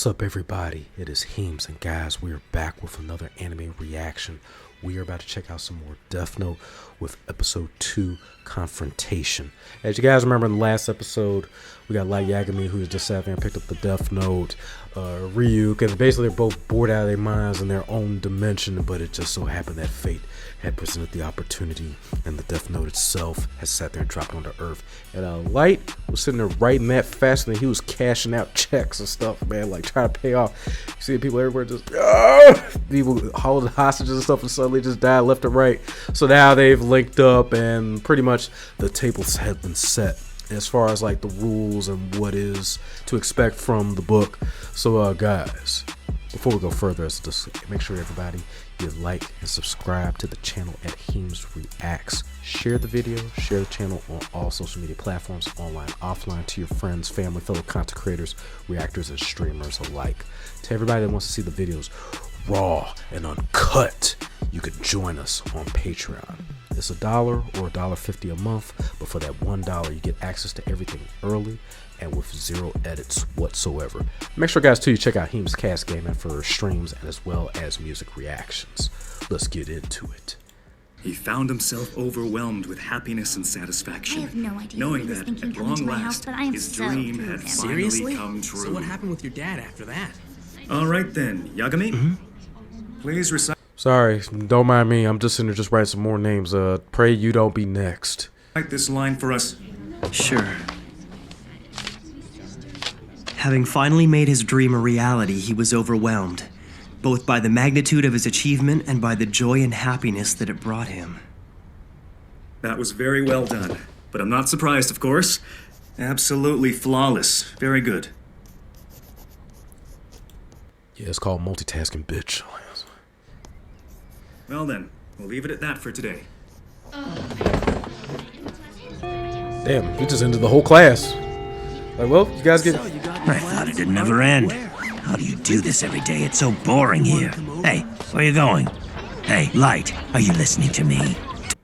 What's up, everybody? It is Heems, and guys, we are back with another anime reaction. We are about to check out some more Death Note with episode 2, Confrontation. As you guys remember in the last episode, we got Light Yagami, who just sat there and picked up the Death Note. Ryuk, and basically they're both bored out of their minds in their own dimension, but it just so happened that fate had presented the opportunity, and the Death Note itself has sat there and dropped onto Earth. And Light was sitting there writing that fast, and he was cashing out checks and stuff, man, like trying to pay off. You see people everywhere just, people holding hostages and stuff, and suddenly just died left and right. So now they've linked up, and pretty much the tables have been set as far as like the rules and what is to expect from the book. So guys, before we go further, let's just make sure everybody you like and subscribe to the channel at Heems Reacts. Share the video, share the channel on all social media platforms, online, offline, to your friends, family, fellow content creators, reactors, and streamers alike. To everybody that wants to see the videos raw and uncut, you can join us on Patreon. It's $1 or $1.50 a month, but for that $1 you get access to everything early and with zero edits whatsoever. Make sure, guys, too, you check out Heems Cast Gaming for streams and as well as music reactions. Let's get into it. He found himself overwhelmed with happiness and satisfaction. I have no idea knowing what he was that thinking at coming long to my house, last, but I am his so dream through had him. finally Seriously? come true. So what happened with your dad after that? All right then, Yagami. Please recite Sorry, don't mind me. I'm just sitting there just writing some more names. Pray you don't be next. this line for us. Sure. Having finally made his dream a reality, he was overwhelmed, both by the magnitude of his achievement and by the joy and happiness that it brought him. That was very well done, but I'm not surprised, of course. Absolutely flawless. Very good. Yeah, it's called multitasking, bitch. Well then, we'll leave it at that for today. Damn, he just ended the whole class. Like, well, you guys get... I thought it'd never end. How do you do this every day? It's so boring here. Hey, where you going? Hey, Light, are you listening to me?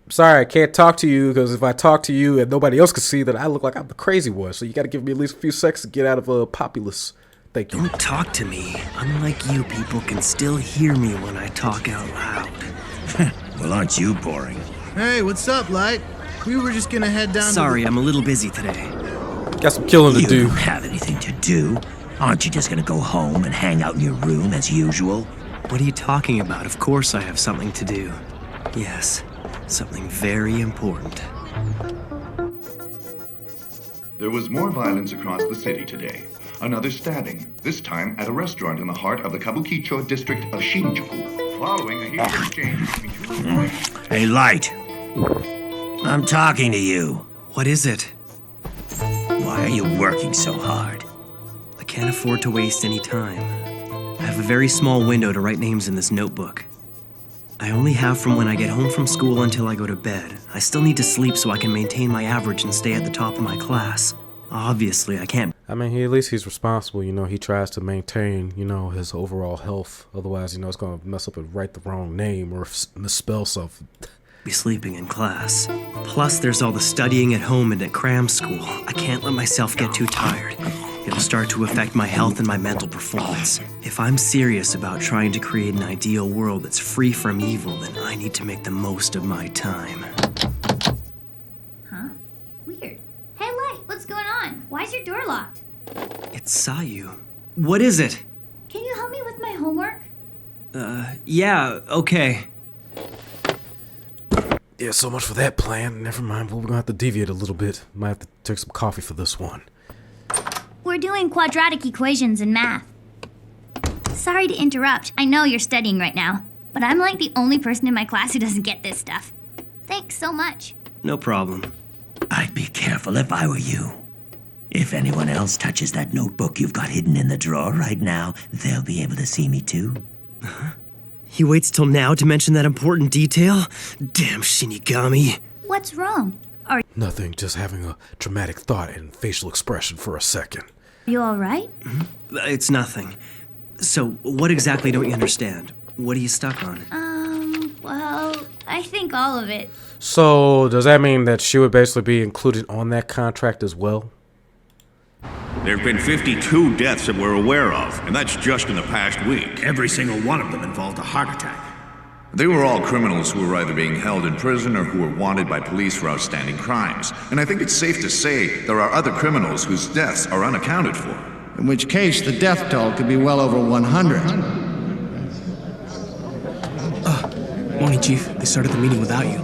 Sorry, I can't talk to you, because if I talk to you and nobody else can see, that I look like I'm the crazy one. So you got to give me at least a few seconds to get out of Populous. Thank you. Don't talk to me. Unlike you, people can still hear me when I talk out loud. Well, aren't you boring? Hey, what's up, Light? We were just gonna head down Sorry, to I'm a little busy today. Got some killing to You do. don't have anything to do. Aren't you just gonna go home and hang out in your room as usual? What are you talking about? Of course I have something to do. Yes, something very important. There was more violence across the city today. Another stabbing, this time at a restaurant in the heart of the Kabukicho district of Shinjuku, following a heated exchange between two boys. Hey, Light. I'm talking to you. What is it? Why are you working so hard? I can't afford to waste any time. I have a very small window to write names in this notebook. I only have from when I get home from school until I go to bed. I still need to sleep so I can maintain my average and stay at the top of my class. Obviously, I can't. I mean, at least he's responsible. You know, he tries to maintain, you know, his overall health. Otherwise, you know, it's going to mess up and write the wrong name or misspell something. Be sleeping in class. Plus, there's all the studying at home and at cram school. I can't let myself get too tired. It'll start to affect my health and my mental performance. If I'm serious about trying to create an ideal world that's free from evil, then I need to make the most of my time. Huh? Weird. Hey, Light, what's going on? Why is your door locked? It's Sayu. What is it? Can you help me with my homework? Yeah, okay. Yeah, so much for that plan. Never mind. Well, we're going to have to deviate a little bit. Might have to take some coffee for this one. We're doing quadratic equations in math. Sorry to interrupt. I know you're studying right now, but I'm like the only person in my class who doesn't get this stuff. Thanks so much. No problem. I'd be careful if I were you. If anyone else touches that notebook you've got hidden in the drawer right now, they'll be able to see me too. He waits till now to mention that important detail? Damn Shinigami. What's wrong? Are Nothing, just having a dramatic thought and facial expression for a second. you all right? It's nothing. So, what exactly don't you understand? What are you stuck on? Well, I think all of it. So, does that mean that she would basically be included on that contract as well? There have been 52 deaths that we're aware of, and that's just in the past week. Every single one of them involved a heart attack. They were all criminals who were either being held in prison or who were wanted by police for outstanding crimes. And I think it's safe to say there are other criminals whose deaths are unaccounted for. In which case, the death toll could be well over 100. Morning, Chief. They started the meeting without you.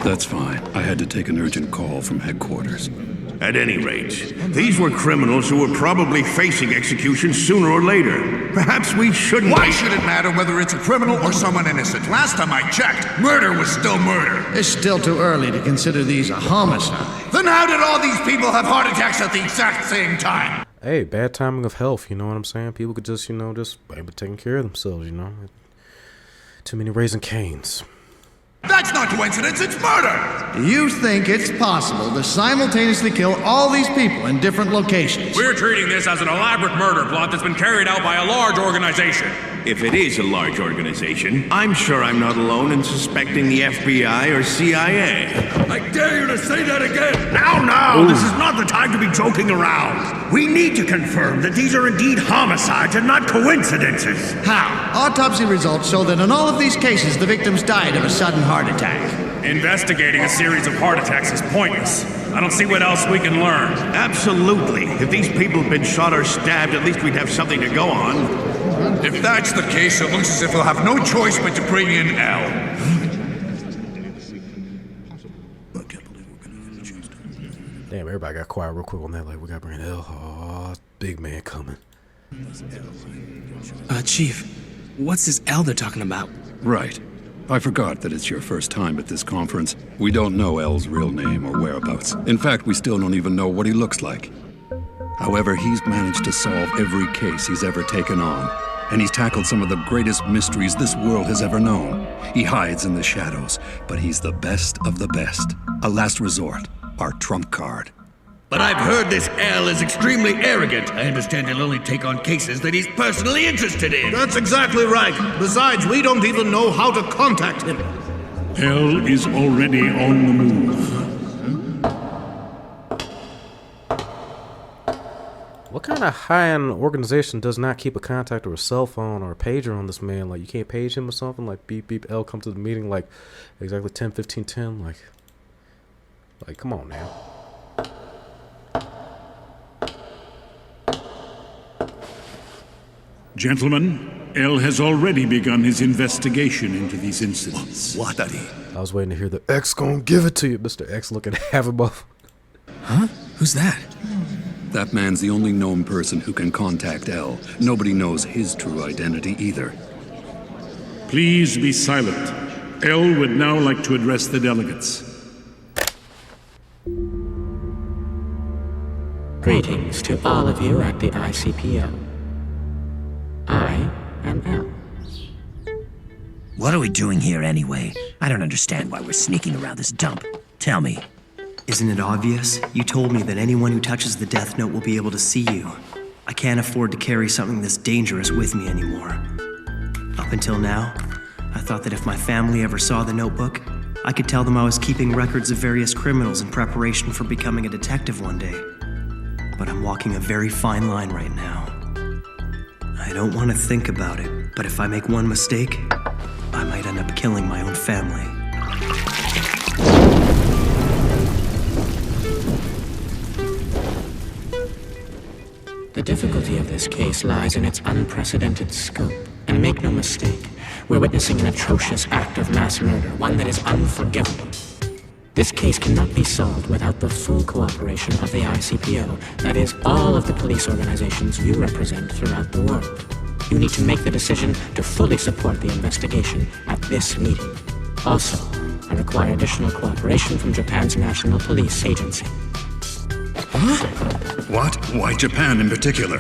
That's fine. I had to take an urgent call from headquarters. At any rate, these were criminals who were probably facing execution sooner or later. Perhaps we shouldn't... Why should it matter whether it's a criminal or someone innocent? Last time I checked, murder was still murder. It's still too early to consider these a homicide. Then how did all these people have heart attacks at the exact same time? Hey, bad timing of health, you know what I'm saying? People could just, just maybe taking care of themselves, Too many Raising Canes. That's not coincidence, it's murder! Do you think it's possible to simultaneously kill all these people in different locations? We're treating this as an elaborate murder plot that's been carried out by a large organization. If it is a large organization, I'm sure I'm not alone in suspecting the FBI or CIA. I dare you to say that again! Now, this is not the time to be joking around. We need to confirm that these are indeed homicides and not coincidences. How? Autopsy results show that in all of these cases, the victims died of a sudden heart attack. Investigating a series of heart attacks is pointless. I don't see what else we can learn. Absolutely. If these people had been shot or stabbed, at least we'd have something to go on. If that's the case, it looks as if we'll have no choice but to bring in L. Damn, everybody got quiet real quick on that. Like, we gotta bring in L. Oh, big man coming. Chief, what's this L they're talking about? Right. I forgot that it's your first time at this conference. We don't know L's real name or whereabouts. In fact, we still don't even know what he looks like. However, he's managed to solve every case he's ever taken on. And he's tackled some of the greatest mysteries this world has ever known. He hides in the shadows, but he's the best of the best. A last resort, our trump card. But I've heard this L is extremely arrogant. I understand he'll only take on cases that he's personally interested in. That's exactly right. Besides, we don't even know how to contact him. L is already on the move. What kind of high-end organization does not keep a contact or a cell phone or a pager on this man? Like, you can't page him or something? Like, beep, beep, L, come to the meeting, like, exactly 10, 15, 10? Like, come on now. Gentlemen, L has already begun his investigation into these incidents. What are he? I was waiting to hear the X gonna give it to you, Mr. X looking half above. Huh? Who's that? That man's the only known person who can contact L. Nobody knows his true identity either. Please be silent. L would now like to address the delegates. Greetings to all of you at the ICPO. I am L. What are we doing here anyway? I don't understand why we're sneaking around this dump. Tell me. Isn't it obvious? You told me that anyone who touches the death note will be able to see you. I can't afford to carry something this dangerous with me anymore. Up until now, I thought that if my family ever saw the notebook, I could tell them I was keeping records of various criminals in preparation for becoming a detective one day. But I'm walking a very fine line right now. I don't want to think about it, but if I make one mistake, I might end up killing my own family. The difficulty of this case lies in its unprecedented scope. And make no mistake, we're witnessing an atrocious act of mass murder, one that is unforgivable. This case cannot be solved without the full cooperation of the ICPO, that is, all of the police organizations you represent throughout the world. You need to make the decision to fully support the investigation at this meeting. Also, I require additional cooperation from Japan's National Police Agency. Huh? What? Why Japan in particular?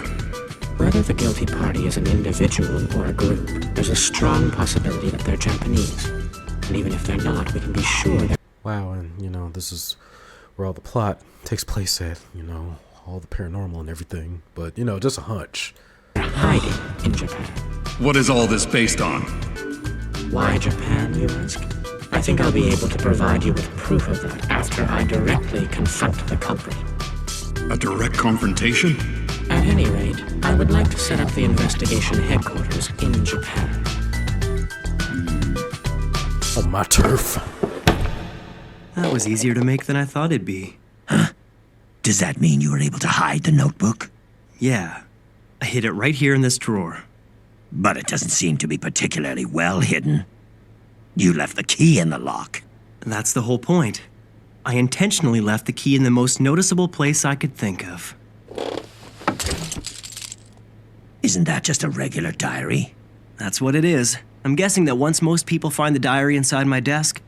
Whether the guilty party is an individual or a group, there's a strong possibility that they're Japanese. And even if they're not, we can be sure that... Wow, and, this is where all the plot takes place at, all the paranormal and everything. But, just a hunch. They're hiding in Japan. What is all this based on? Why Japan, you ask? I think I'll be able to provide you with proof of that after I directly confront the culprit. A direct confrontation? At any rate, I would like to set up the investigation headquarters in Japan. On my turf. That was easier to make than I thought it'd be. Huh? Does that mean you were able to hide the notebook? Yeah. I hid it right here in this drawer. But it doesn't seem to be particularly well hidden. You left the key in the lock. That's the whole point. I intentionally left the key in the most noticeable place I could think of. Isn't that just a regular diary? That's what it is. I'm guessing that once most people find the diary inside my desk,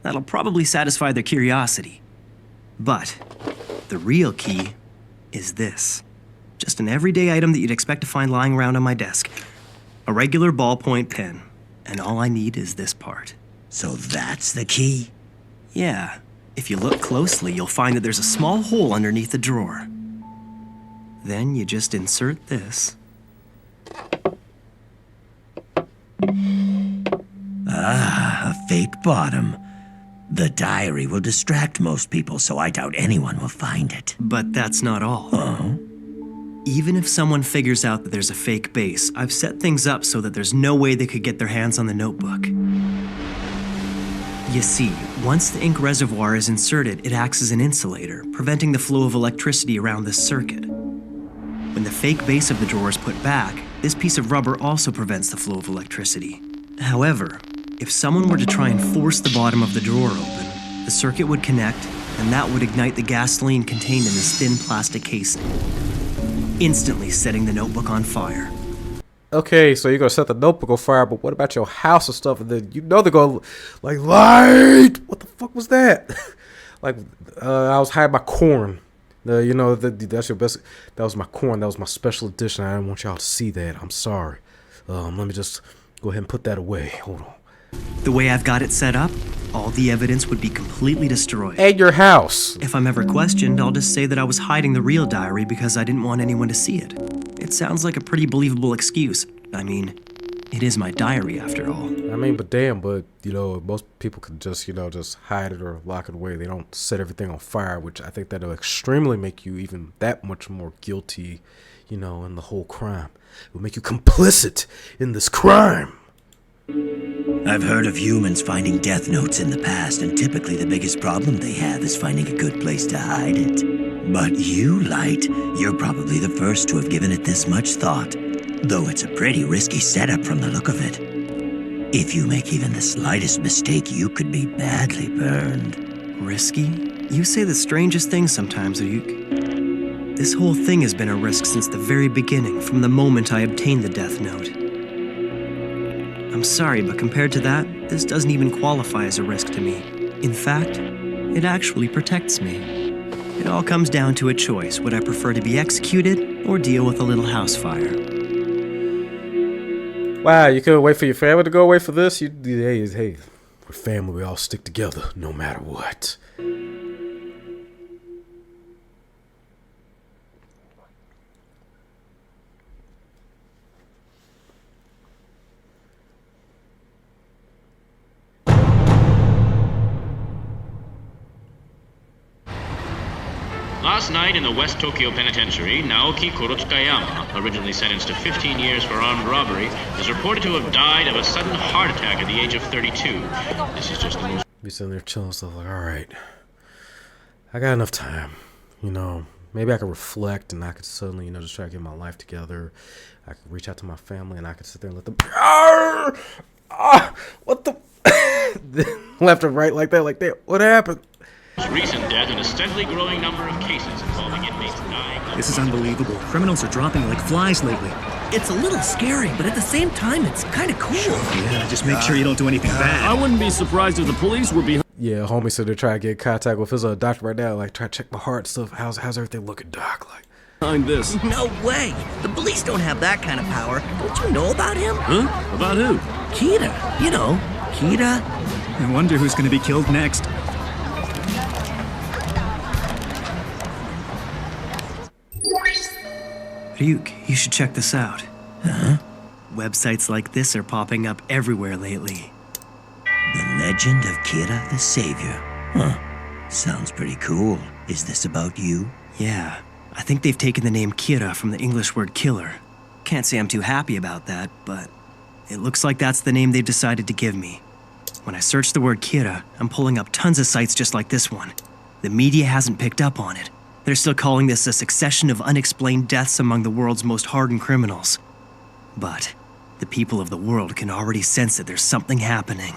that'll probably satisfy their curiosity. But the real key is this. Just an everyday item that you'd expect to find lying around on my desk. A regular ballpoint pen. And all I need is this part. So that's the key? Yeah. If you look closely, you'll find that there's a small hole underneath the drawer. Then you just insert this. Ah, a fake bottom. The diary will distract most people, so I doubt anyone will find it. But that's not all. Oh? Even if someone figures out that there's a fake base, I've set things up so that there's no way they could get their hands on the notebook. You see, once the ink reservoir is inserted, it acts as an insulator, preventing the flow of electricity around this circuit. When the fake base of the drawer is put back, this piece of rubber also prevents the flow of electricity. However, if someone were to try and force the bottom of the drawer open, the circuit would connect, and that would ignite the gasoline contained in this thin plastic casing, instantly setting the notebook on fire. Okay, so you're gonna set the notebook on fire, but what about your house and stuff? And then you know they're gonna like light. What the fuck was that? Like I was hiding my corn. That's your best. That was my corn. That was my special edition. I didn't want y'all to see that. I'm sorry. Let me just go ahead and put that away. Hold on. The way I've got it set up, all the evidence would be completely destroyed. At your house. If I'm ever questioned, I'll just say that I was hiding the real diary because I didn't want anyone to see it. It sounds like a pretty believable excuse. I mean, it is my diary after all. I mean, but damn, most people could just, just hide it or lock it away. They don't set everything on fire, which I think that'll extremely make you even that much more guilty, in the whole crime. It will make you complicit in this crime. I've heard of humans finding death notes in the past, and typically the biggest problem they have is finding a good place to hide it. But you, Light, you're probably the first to have given it this much thought, though it's a pretty risky setup from the look of it. If you make even the slightest mistake, you could be badly burned. Risky? You say the strangest things sometimes, Ayuk. This whole thing has been a risk since the very beginning, from the moment I obtained the death note. I'm sorry, but compared to that, this doesn't even qualify as a risk to me. In fact, it actually protects me. It all comes down to a choice. Would I prefer to be executed or deal with a little house fire? Wow, you couldn't wait for your family to go away for this? Hey, we're family. We all stick together no matter what. Last night in the West Tokyo Penitentiary, Naoki Kurotsukayama, originally sentenced to 15 years for armed robbery, is reported to have died of a sudden heart attack at the age of 32. This is just the most... Be sitting there chilling stuff like, alright, I got enough time. Maybe I could reflect and I could suddenly, just try to get my life together. I could reach out to my family and I could sit there and let them... What the... Left and right like that. What happened? Recent death and a steadily growing number of cases involving inmates dying. This is unbelievable. Criminals are dropping like flies lately. It's a little scary, but at the same time, it's kind of cool. Yeah, just make sure you don't do anything bad. I wouldn't be surprised if the police were behind. Yeah, homie said they're trying to get in contact with his doctor right now, like try to check my heart and stuff. How's everything looking, doc? Like behind this. No way. The police don't have that kind of power. Don't you know about him? Huh? About who? Kita. Kita. I wonder who's going to be killed next. Ryuk, you should check this out. Huh? Websites like this are popping up everywhere lately. The Legend of Kira the Savior. Huh. Sounds pretty cool. Is this about you? Yeah. I think they've taken the name Kira from the English word killer. Can't say I'm too happy about that, but it looks like that's the name they've decided to give me. When I search the word Kira, I'm pulling up tons of sites just like this one. The media hasn't picked up on it. They're still calling this a succession of unexplained deaths among the world's most hardened criminals. But the people of the world can already sense that there's something happening.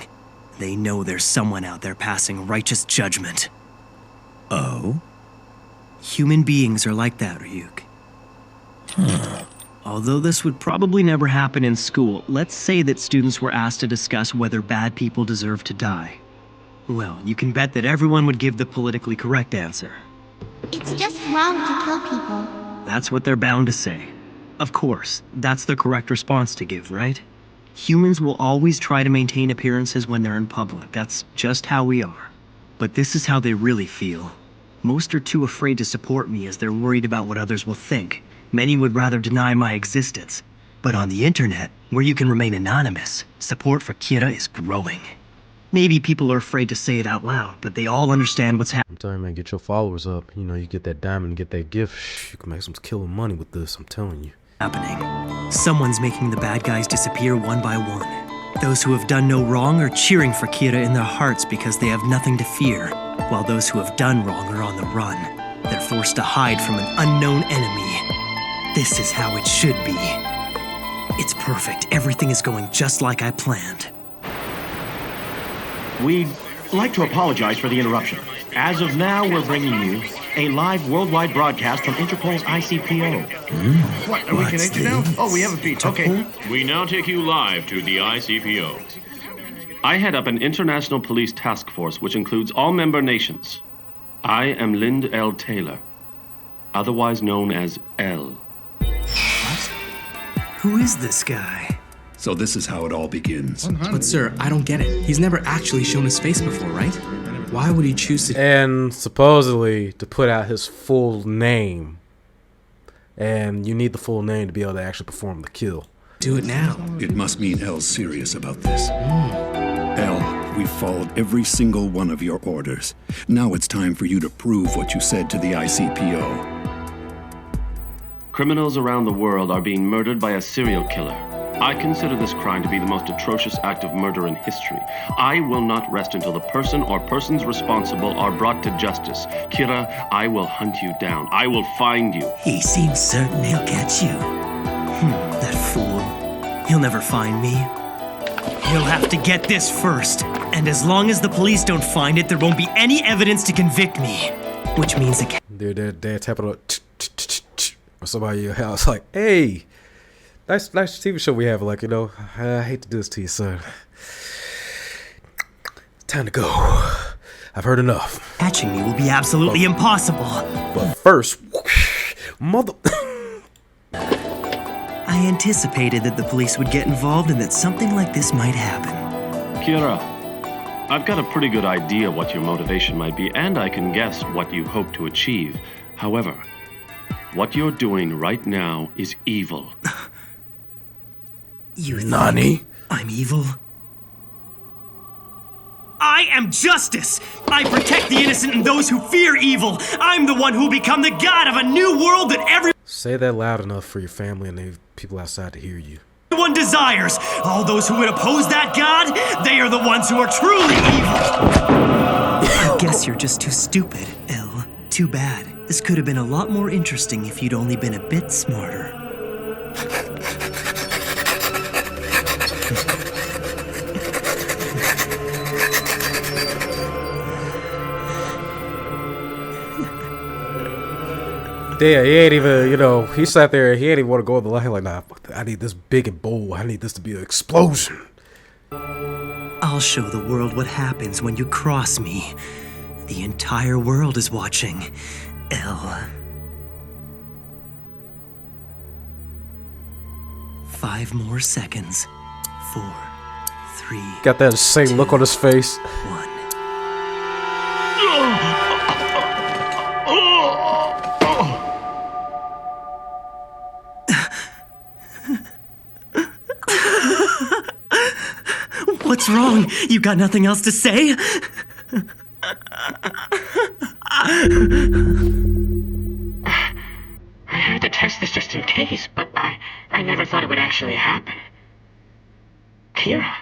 They know there's someone out there passing righteous judgment. Oh? Human beings are like that, Ryuk. Although this would probably never happen in school, let's say that students were asked to discuss whether bad people deserve to die. Well, you can bet that everyone would give the politically correct answer. It's just wrong to kill people. That's what they're bound to say. Of course, that's the correct response to give, right? Humans will always try to maintain appearances when they're in public. That's just how we are. But this is how they really feel. Most are too afraid to support me as they're worried about what others will think. Many would rather deny my existence. But on the internet, where you can remain anonymous, support for Kira is growing. Maybe people are afraid to say it out loud, but they all understand what's happening. I'm telling you, man, get your followers up. You know, you get that diamond, get that gift. You can make some killer money with this, I'm telling you. Someone's making the bad guys disappear one by one. Those who have done no wrong are cheering for Kira in their hearts because they have nothing to fear, while those who have done wrong are on the run. They're forced to hide from an unknown enemy. This is how it should be. It's perfect. Everything is going just like I planned. We'd like to apologize for the interruption. As of now, we're bringing you a live worldwide broadcast from Interpol's ICPO. What, are we connected now? Oh, we have a feed. Okay. We now take you live to the ICPO. I head up an international police task force which includes all member nations. I am Lind L. Taylor, otherwise known as L. What? Who is this guy? So this is how it all begins. But sir, I don't get it. He's never actually shown his face before, right? Why would he choose to... And supposedly to put out his full name. And you need the full name to be able to actually perform the kill. Do it now. It must mean L's serious about this. L, we've followed every single one of your orders. Now it's time for you to prove what you said to the ICPO. Criminals around the world are being murdered by a serial killer. I consider this crime to be the most atrocious act of murder in history. I will not rest until the person or persons responsible are brought to justice. Kira, I will hunt you down. I will find you. He seems certain he'll catch you. That fool. He'll never find me. He'll have to get this first. And as long as the police don't find it, there won't be any evidence to convict me. Which means it They're tapping on or somebody in your house like, hey, nice TV show we have. Like, you know, I hate to do this to you, son. Time to go. I've heard enough. Catching me will be absolutely impossible. But first, mother... I anticipated that the police would get involved and that something like this might happen. Kira, I've got a pretty good idea what your motivation might be, and I can guess what you hope to achieve. However, what you're doing right now is evil. You Nani? think I'm evil? I am justice! I protect the innocent and those who fear evil! I'm the one who will become the god of a new world that Say that loud enough for your family and the people outside to hear you. everyone desires! All those who would oppose that god, they are the ones who are truly evil! I guess you're just too stupid, L. Too bad. This could have been a lot more interesting if you'd only been a bit smarter. Yeah, he ain't even, you know, he sat there, he ain't even want to go in the line like, nah, I need this big and bold. I need this to be an explosion. I'll show the world what happens when you cross me. The entire world is watching. L. 5 more seconds. 4, 3. Got that same look on his face. 1. What's wrong? You got nothing else to say? thought it would actually happen. Kira,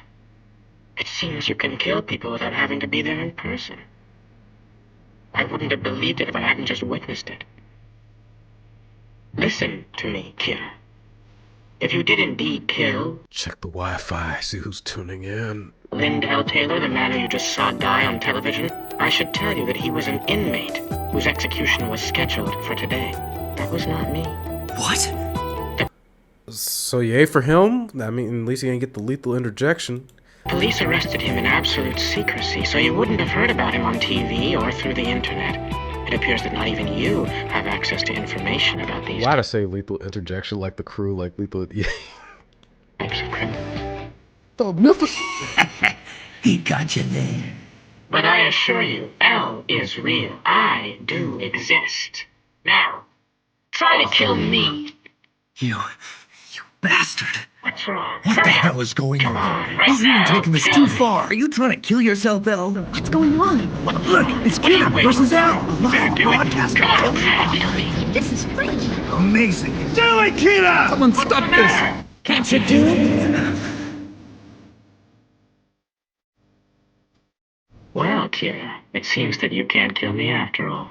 it seems you can kill people without having to be there in person. I wouldn't have believed it if I hadn't just witnessed it. Listen to me, Kira. If you did indeed kill... Check the Wi-Fi, see who's tuning in. Lyndell Taylor, the man who you just saw die on television, I should tell you that he was an inmate whose execution was scheduled for today. That was not me. What? So yay for him? I mean, at least he didn't get the lethal interjection. Police arrested him in absolute secrecy, so you wouldn't have heard about him on TV or through the internet. It appears that not even you have access to information about these Why'd I say lethal interjection like the crew, like lethal... Yeah. types of criminals. Oh, nothing. He got you there. But I assure you, L is real. I do exist. Now, try to kill me. You bastard. What's wrong? What the hell is going Come on? on, right You're now, taking this tell too me. far. Are you trying to kill yourself, Elle? What's going on? Look, it's Kira versus Elle. Live broadcast. This is great. Amazing. Do it, Kira! Someone stop this. Can't you do it? Well, Kira, it seems that you can't kill me after all.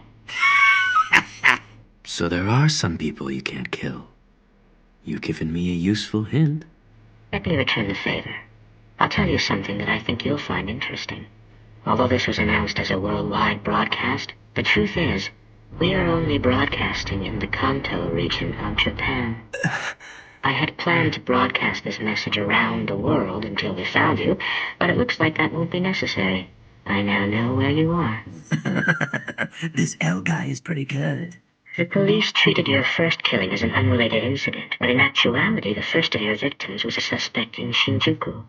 So there are some people you can't kill. You've given me a useful hint. Let me return the favor. I'll tell you something that I think you'll find interesting. Although this was announced as a worldwide broadcast, the truth is, we are only broadcasting in the Kanto region of Japan. I had planned to broadcast this message around the world until we found you, but it looks like that won't be necessary. I now know where you are. This Elle guy is pretty good. The police treated your first killing as an unrelated incident, but in actuality, the first of your victims was a suspect in Shinjuku.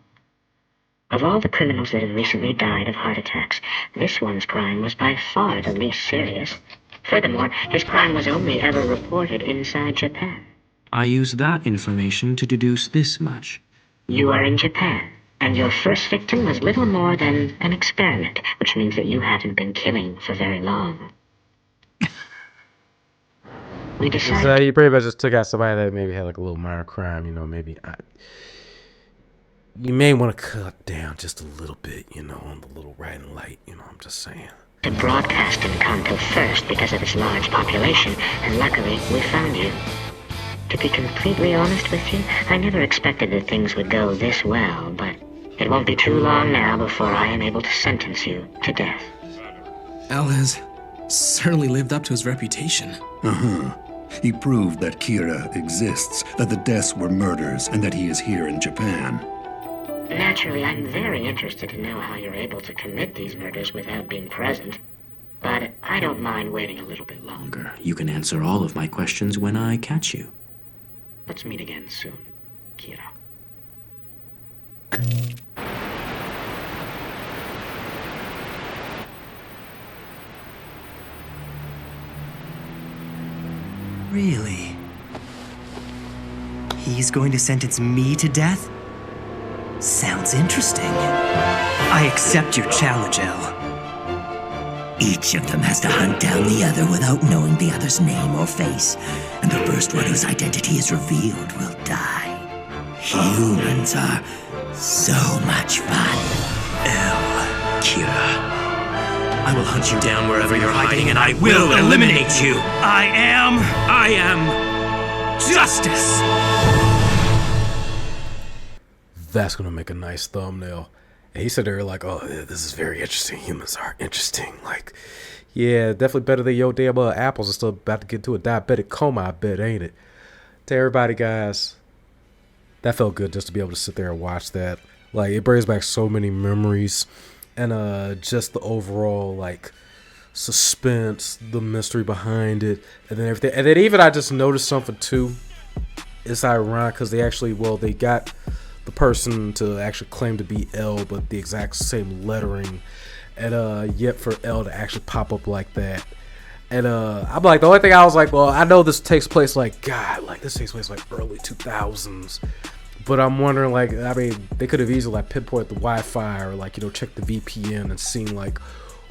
Of all the criminals that have recently died of heart attacks, this one's crime was by far the least serious. Furthermore, his crime was only ever reported inside Japan. I use that information to deduce this much. You are in Japan, and your first victim was little more than an experiment, which means that you haven't been killing for very long. We decided... So you pretty much just took out somebody that maybe had like a little minor crime, you know, maybe... You may want to cut down just a little bit, you know, on the little red and light, you know, I'm just saying. To broadcast in Kanto first because of its large population, and luckily, we found you. To be completely honest with you, I never expected that things would go this well, but it won't be too long now before I am able to sentence you to death. Al has certainly lived up to his reputation. Uh-huh. He proved that Kira exists, that the deaths were murders, and that he is here in Japan. Naturally, I'm very interested to know how you're able to commit these murders without being present. But I don't mind waiting a little bit longer. You can answer all of my questions when I catch you. Let's meet again soon, Kira. Really? He's going to sentence me to death? Sounds interesting. I accept your challenge, Elle. Each of them has to hunt down the other without knowing the other's name or face, and the first one whose identity is revealed will die. Humans are so much fun. Elle, Kira. I will hunt you down wherever you're hiding, and I will eliminate you. I am justice. That's gonna make a nice thumbnail. And he said they were like, oh, yeah, this is very interesting. Humans are interesting. Like, yeah, definitely better than your damn apples are still about to get to a diabetic coma, I bet, ain't it? To everybody, guys, that felt good just to be able to sit there and watch that. Like, it brings back so many memories. And just the overall, like, suspense, the mystery behind it, and then everything. And then even I just noticed something, too. It's ironic because they actually, well, they got the person to actually claim to be L, but the exact same lettering, and yet for L to actually pop up like that. And I'm like, the only thing I was like, well, I know this takes place like, God, like this takes place like early 2000s, but I'm wondering, like, I mean, they could have easily like pinpointed the Wi-Fi or like, you know, check the VPN and seen like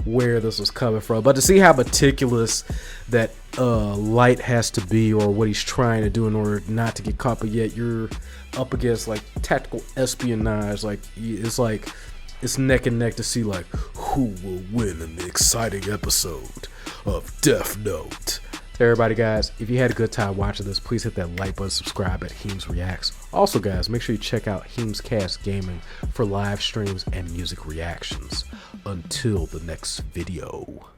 where this was coming from. But to see how meticulous that Light has to be, or what he's trying to do in order not to get caught, but yet you're up against like tactical espionage. Like it's neck and neck to see like who will win in the exciting episode of Death Note. Everybody, guys, if you had a good time watching this, please hit that like button, subscribe at Heems Reacts. Also, guys, make sure you check out Heems Cast Gaming for live streams and music reactions. Until the next video.